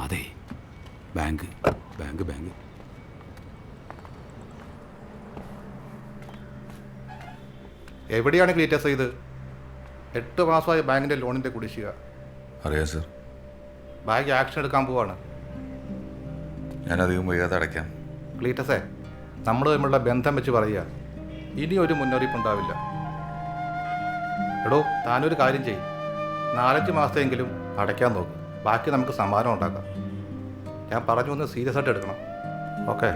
അതെ, bank bank bank. എവിടെയാണ് Cletus ഇത്? 8 മാസമായ ബാങ്കിൻ്റെ ലോണിൻ്റെ കുടിശ്ശിക. അറിയാം സർ. ബാങ്ക് ആക്ഷൻ എടുക്കാൻ പോവാണ്. ഞാനധികം വൈകാതെ അടയ്ക്കാം. ക്ലീറ്റസേ, നമ്മൾ തമ്മിലുള്ള ബന്ധം വെച്ച് പറയുക, ഇനി ഒരു മുന്നറിയിപ്പ് ഉണ്ടാവില്ല. എടോ, താനൊരു കാര്യം ചെയ്യും, 4-5 മാസത്തെങ്കിലും അടയ്ക്കാൻ നോക്കും. ബാക്കി നമുക്ക് സമ്മാനം ഉണ്ടാക്കാം. ഞാൻ പറഞ്ഞു ഒന്ന് സീരിയസ് ആയിട്ട് എടുക്കണം. ഓക്കെ?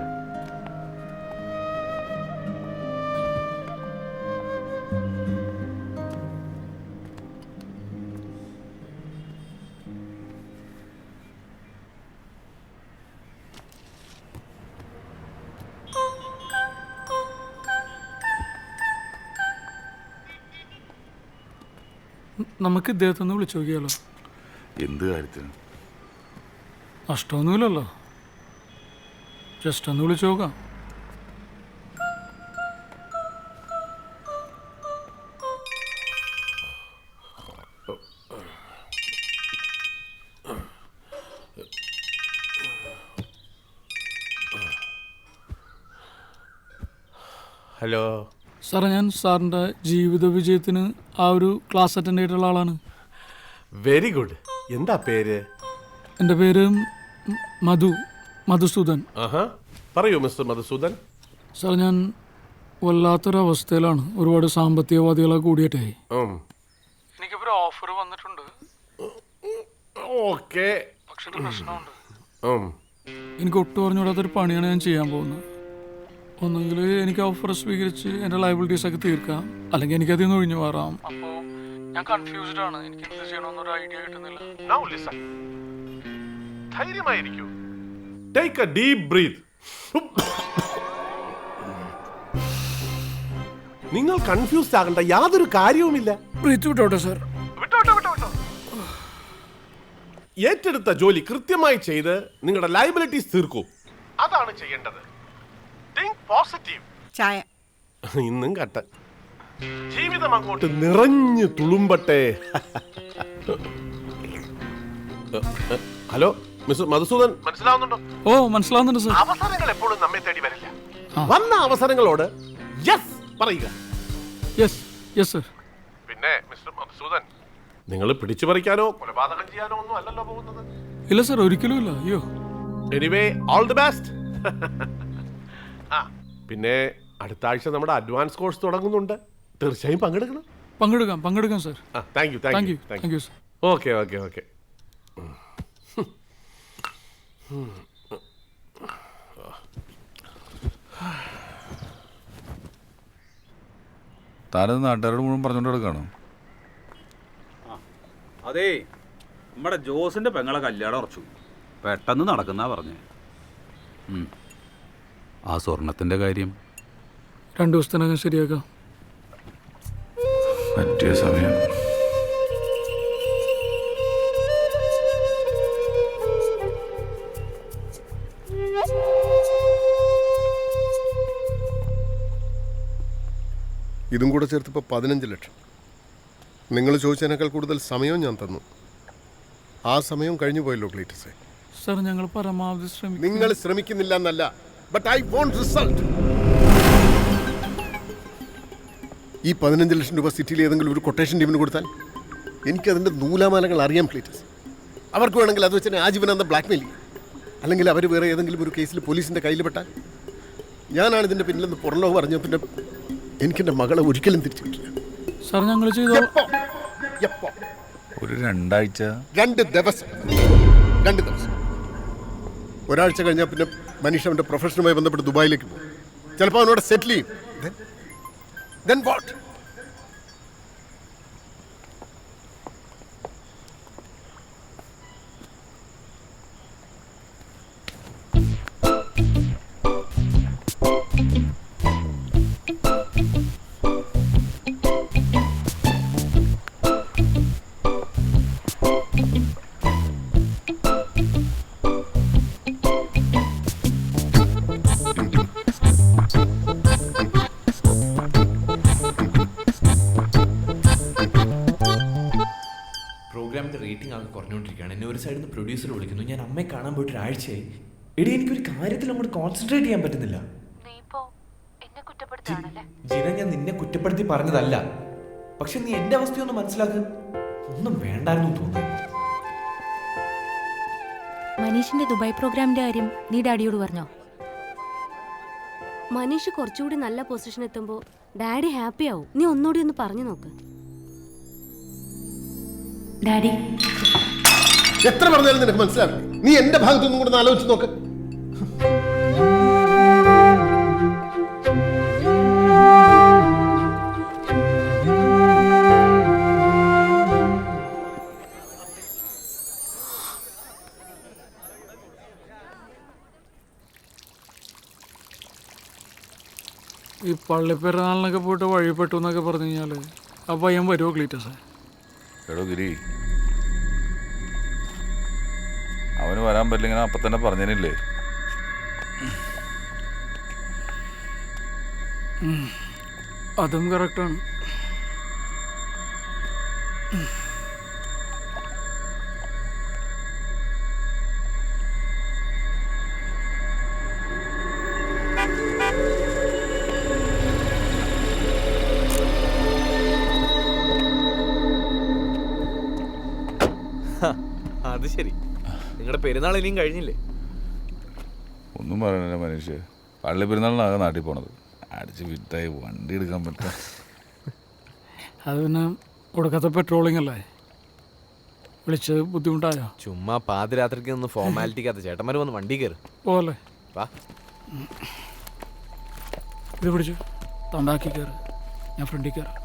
നമുക്ക് ഇദ്ദേഹത്തെ ഒന്ന് വിളിച്ചു നോക്കിയാലോ? എന്ത് കാര്യത്തിന്? നഷ്ടമൊന്നുമില്ലല്ലോ, ജസ്റ്റ് ഒന്ന് വിളിച്ചു നോക്കാം. ഹലോ സാറേ, ഞാൻ സാറിൻ്റെ ജീവിത വിജയത്തിന് ആ ഒരു ക്ലാസ് അറ്റൻഡ് ചെയ്തിട്ടുള്ള ആളാണ്. Very good. എന്താ പേര്? എൻ്റെ പേര് മധുസൂദൻ. പറയൂ മിസ്റ്റർ മധുസൂദൻ. സാർ, ഞാൻ വല്ലാത്തൊരവസ്ഥയിലാണ്. ഒരുപാട് സാമ്പത്തികവാദികളെ കൂടിയിട്ടേ. എനിക്കിപ്പോൾ ഒരു ഓഫർ വന്നിട്ടുണ്ട്. ഓക്കെ, പക്ഷെ പ്രശ്നമുണ്ട്. എനിക്ക് ഒട്ടും അറിഞ്ഞുകൂടാത്തൊരു പണിയാണ് ഞാൻ ചെയ്യാൻ പോകുന്നത്. ഒന്നെങ്കിൽ എനിക്ക് ഓഫർ സ്വീകരിച്ച് എൻ്റെ ലയബിലിറ്റീസ് ഒക്കെ തീർക്കാം, അല്ലെങ്കിൽ എനിക്കതിൽ നിന്ന് ഒഴിഞ്ഞു മാറാം. അപ്പോൾ ഞാൻ കൺഫ്യൂസ്ഡ് ആണ്. എനിക്ക് എന്ത് ചെയ്യണമെന്നൊരു ഐഡിയ കിട്ടുന്നില്ല. ധൈര്യമായിരിക്കൂ. Take a deep breath. നിങ്ങൾ കൺഫ്യൂസ്ഡ് ആകേണ്ട യാതൊരു കാര്യവുമില്ല. ബ്രീത്ത് വിട്ടോട്ടെ സാർ. ഏറ്റെടുത്ത ജോലി കൃത്യമായി ചെയ്ത് നിങ്ങളുടെ ലയബിലിറ്റീസ് തീർക്കൂ. അതാണ് ചെയ്യേണ്ടത്. Think positive. ചായ ഇന്നും കട്ടൻ. ജീവിതം അങ്ങോട്ട് നിറഞ്ഞു തുളുമ്പട്ടെ. ഹലോ മിസ്റ്റർ മധുസൂദൻ, മനസ്സിലാവുന്നുണ്ടോ? ഓ, മനസ്സിലാവുന്നുണ്ട് സാർ. അവസരങ്ങൾ എപ്പോഴും നമ്മെ തേടി വരില്ല. വന്ന അവസരങ്ങളോട് യെസ് പറയുക. Yes sir. പിന്നെ മിസ്റ്റർ മധുസൂദൻ, നിങ്ങൾ പിടിച്ചു പറിക്കാനോ കൊലപാതകം ചെയ്യാനോ ഒന്നും അല്ലല്ലോ പോകുന്നത്. ഇല്ല സർ, ഒരിക്കലും ഇല്ല. അയ്യോ. Anyway, all the best. പിന്നെ അടുത്ത ആഴ്ച നമ്മുടെ അഡ്വാൻസ് കോഴ്സ് തുടങ്ങുന്നുണ്ട്. തീർച്ചയായും പങ്കെടുക്കാം sir. Thank you sir. Okay. താനത് നാട്ടുകാരോട് മുഴുവൻ പറഞ്ഞുകൊണ്ട് എടുക്കണം. അതേ, നമ്മുടെ ജോസിന്റെ പെങ്ങളെ കല്യാണം ഉറച്ചു. പെട്ടെന്ന് നടക്കുന്നാ പറഞ്ഞേ. ആ സ്വർണത്തിന്റെ കാര്യം 2 ദിവസത്തിനകം ശരിയാക്കാം. പറ്റിയ സമയം. ഇതും കൂടെ ചേർത്തിപ്പോൾ 15 ലക്ഷം. നിങ്ങൾ ചോദിച്ചതിനേക്കാൾ കൂടുതൽ സമയവും ഞാൻ തന്നു. ആ സമയം കഴിഞ്ഞു പോയല്ലോ ക്ലീറ്റസേ. സർ, ഞങ്ങൾ പരമാവധി ശ്രമിക്കും. നിങ്ങൾ ശ്രമിക്കുന്നില്ല എന്നല്ല, ബട്ട് ഐ വോണ്ട് റിസൾട്ട്. ഈ 15 ലക്ഷം രൂപ സിറ്റിയിൽ ഏതെങ്കിലും ഒരു കൊട്ടേഷൻ ടീമിന് കൊടുത്താൽ എനിക്കതിൻ്റെ നൂലാമാലകൾ അറിയാം ക്ലീറ്റസ്. അവർക്ക് വേണമെങ്കിൽ അത് വെച്ചാൽ ആജീവനാന്തം ബ്ലാക്ക്മെയിൽ ചെയ്യും. അല്ലെങ്കിൽ അവർ വേറെ ഏതെങ്കിലും ഒരു കേസിൽ പോലീസിൻ്റെ കയ്യിൽ പെട്ടാൽ ഞാനാണ് ഇതിൻ്റെ പിന്നിലെന്ന് പുറംലോകം പറഞ്ഞു. പിന്നെ എനിക്കെൻ്റെ മകളെ ഒരിക്കലും തിരിച്ചു കിട്ടില്ല. സാർ, ഞങ്ങൾ ചെയ്തോ. എപ്പോ? ഒരു 2 ആഴ്ച. 2 ദിവസം. 2 ദിവസം. ഒരാഴ്ച കഴിഞ്ഞാൽ പിന്നെ മനീഷ് അവൻ്റെ പ്രൊഫഷനുമായി ബന്ധപ്പെട്ട് ദുബായിലേക്ക് പോകും. ചിലപ്പോൾ അവനോട് സെറ്റിൽ ചെയ്യും. Then what? സൈഡിൽ നിന്ന് പ്രൊഡ്യൂസർ വിളിക്കുന്നു, ഞാൻ അമ്മയെ കാണാൻ പോയിട്ട് ഒരാഴ്ചയായി. എടി എനിക്കൊരു കാര്യത്തിൽ അങ്ങോട്ട് കോൺസെൻട്രേറ്റ് ചെയ്യാൻ പറ്റുന്നില്ല. ജിന, ഞാൻ നിന്നെ കുറ്റപ്പെടുത്തി പറഞ്ഞതല്ല, പക്ഷെ നീ എന്റെ അവസ്ഥയൊന്ന് മനസ്സിലാക്ക്. ഒന്നും വേണ്ടായിരുന്നു തോന്നുന്നു. മനീഷിന്റെ ദുബായ് പ്രോഗ്രാമിന്റെ കാര്യം നീ ഡാഡിയോട് പറഞ്ഞോ? മനീഷ് കുറച്ചുകൂടി നല്ല പൊസിഷൻ എത്തുമ്പോ ഡാഡി ഹാപ്പി ആവും. നീ ഒന്നുകൂടി ഒന്ന് പറഞ്ഞു നോക്ക്. ഡാഡി എത്ര പറഞ്ഞാലും നിനക്ക് മനസ്സിലാവില്ല. നീ എന്റെ ഭാഗത്തൊന്നും കൂടെ ആലോചിച്ച് നോക്ക്. ഈ പള്ളിപ്പെരുന്നാളിനൊക്കെ പോയിട്ട് വഴിപ്പെട്ടു എന്നൊക്കെ പറഞ്ഞു കഴിഞ്ഞാൽ ആ പയ്യൻ വരുമോ ക്ലീറ്റസേ? എടോ ഗിരി, അവന് വരാൻ പറ്റില്ല, അപ്പം തന്നെ പറഞ്ഞില്ലേ? അതും കറക്റ്റാണ്. അത് ശരി, നിങ്ങളുടെ പെരുന്നാൾ ഇനിയും കഴിഞ്ഞില്ലേ? ഒന്നും പറയണില്ല മനുഷ്യ, പള്ളി പെരുന്നാളിനാകെ നാട്ടിൽ പോണത്. അടിച്ച് വിറ്റായി വണ്ടി എടുക്കാൻ പറ്റാ. അത് പിന്നെ ഒടുക്കത്തെ പെട്രോളിംഗ് അല്ലേ, വിളിച്ചത് ബുദ്ധിമുട്ടായോ? ചുമ്മാ പാതിരാത്രിക്ക് നിന്ന് ഫോർമാലിറ്റിക്കകത്ത് ചേട്ടന്മാർ വന്ന് വണ്ടി കയറി പോലെ വാ. ഇത് പിടിച്ചു തണ്ടാക്കി കയറ്, ഞാൻ ഫ്രണ്ടിൽ കയറാം.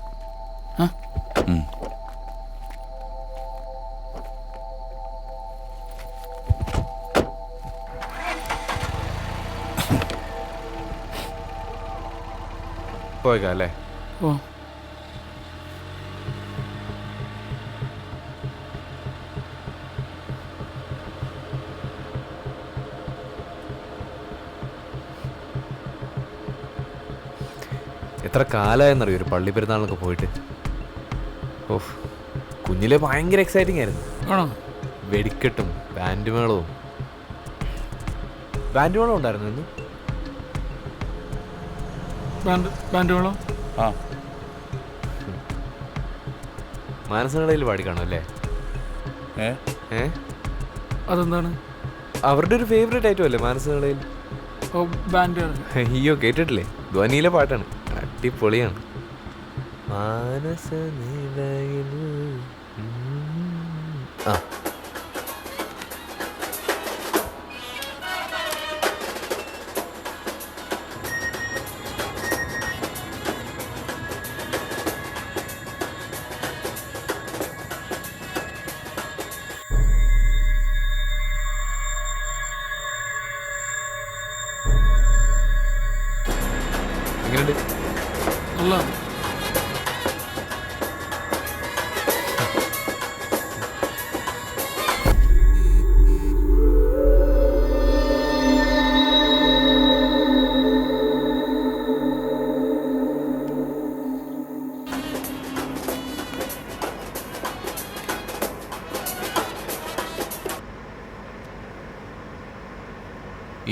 പോയേക്കാം അല്ലേ? ഓ എത്ര കാലമായെന്നറിയോ ഒരു പള്ളി പെരുന്നാളിനൊക്കെ പോയിട്ട്. ഓഹ്, കുഞ്ഞിലെ ഭയങ്കര എക്സൈറ്റിംഗ് ആയിരുന്നു. ആണോ? വെടിക്കെട്ടും ബാൻഡ് മേളവും ഉണ്ടായിരുന്നു ഇന്ന്. ബാൻഡ് മേളം ആ, മാനസകടയിൽ പാടിക്കാണോ അല്ലേ? ഏ അതെന്താണ്? അവരുടെ ഒരു ഫേവറേറ്റ് ഐറ്റം അല്ലേ മാനസകടയിൽ? ഓ, ബാൻഡ്. അയ്യോ, കേട്ടിട്ടില്ലേ? ധ്വനിയിലെ പാട്ടാണ്, അടിപൊളിയാണ്. മാനസനിലയിൽ ആ എങ്ങനെയുണ്ട്? അല്ല,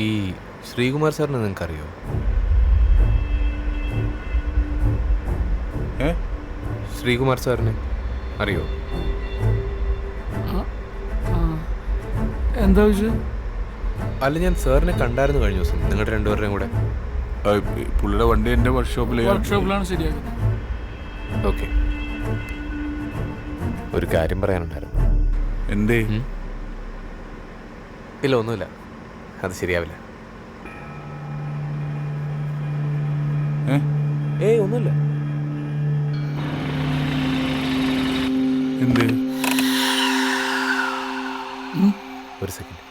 ഈ ശ്രീകുമാർ സാറിനെ നിങ്ങൾക്കറിയോ? ശ്രീകുമാർ സാറിനെ അറിയോ? എന്താ വിഷയം? അല്ല, ഞാൻ സാറിനെ കണ്ടായിരുന്നു കഴിഞ്ഞ ദിവസം, നിങ്ങളുടെ രണ്ടുപേരുടെയും കൂടെ. പുള്ളിയുടെ വണ്ടി എൻ്റെ വർക്ക്ഷോപ്പിലാണ് ശരിയാക്കുന്നത്. ഓക്കെ, ഒരു കാര്യം പറയാനുണ്ടായിരുന്നു. എന്തേ? ഇല്ല, ഒന്നുമില്ല, അത് ശരിയാവില്ല. ഏയ്, ഒന്നുമില്ല. എന്ത്? ഒരു സെക്കൻഡ്,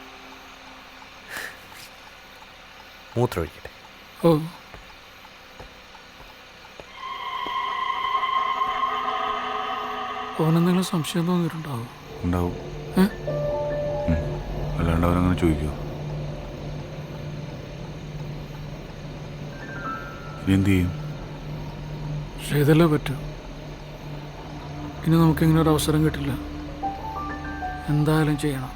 മൂത്രം ഒഴിക്കട്ടെ. ഓ, ഓനെന്തെങ്കിലും സംശയം തോന്നിയിട്ടുണ്ടാവും. ഉണ്ടാവും. അല്ലാണ്ട് അവനങ്ങനെ ചോദിക്കുമോ? ഇനി എന്ത് ചെയ്യും? ചെയ്തല്ലേ പറ്റൂ. ഇനി നമുക്കിങ്ങനെ ഒരു അവസരം കിട്ടില്ല, എന്തായാലും ചെയ്യണം.